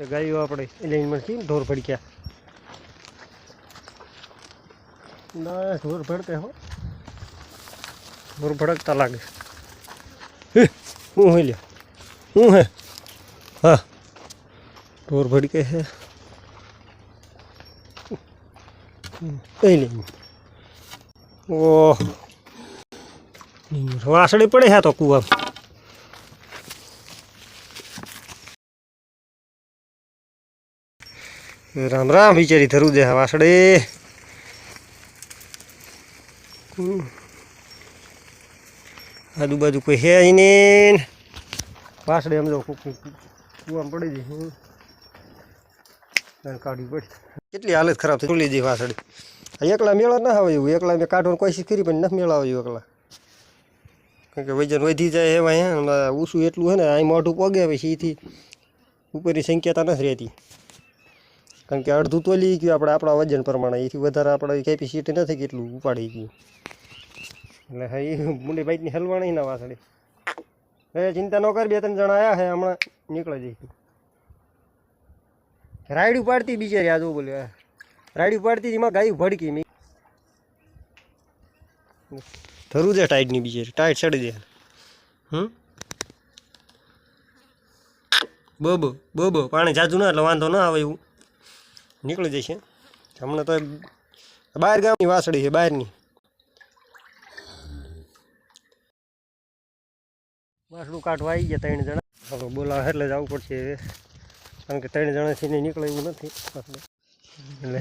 ગાયો આપણે એલાઇનમેન્ટ થી ઢોર ભડક્યા ના ઢોર ભડકે હો ઢોર ભડકતા લાગે હું લ્યો હું હે હા ઢોર ભડકે હે નહીં ઓહ વાસળી પડે હે તો કુવા રામ રામ બિચારી ધરું દે વાસડે આજુબાજુ કોઈ હે અહીં ને વાસડે એમ જો કુવામાં પડી જઈ કાઢવી પડી કેટલી હાલત ખરાબ થઈ લીધી વાસળી એકલા મેળા ના આવે એવું એકલા મેં કાઢવાનું કોશિશ કરી પણ નથી મેળાવ્યું એકલા કારણ કે વજન વધી જાય એવા હે ઊંચું એટલું હે ને અહીં મોઢું પગે પછી એથી ઉપરની સંખ્યાતા નથી રહેતી કારણ કે અડધું તોલી ગયું આપણે આપણા વજન પ્રમાણે એથી વધારે આપણે કેપેસિટી નથી કે એટલું ઉપાડી ગયું એટલે હા એ મુંડી બાઈકની હલવાણી ના વાસળી હવે ચિંતા ન કર 2-3 જણા આવ્યા છે હમણાં નીકળી જઈશું રાયડું પાડતી બિચારી આ જો બોલે રાયડું પાડતી એમાં ગાયું ભડકી મેં ધરું દે ટાઈટની બિચારી ટાઈટ ચડી દે બોબો પાણી જાજુ ના એટલે વાંધો ના આવે એવું નીકળી જશે હમણાં તો બહાર ગામની વાસળી છે બહારની વાસળું કાઢવા આવી ગયા 3 જણા હવે બોલાવે એટલે જવું પડશે કારણ કે 3 જણાથી નહીં નીકળે એવું નથી એટલે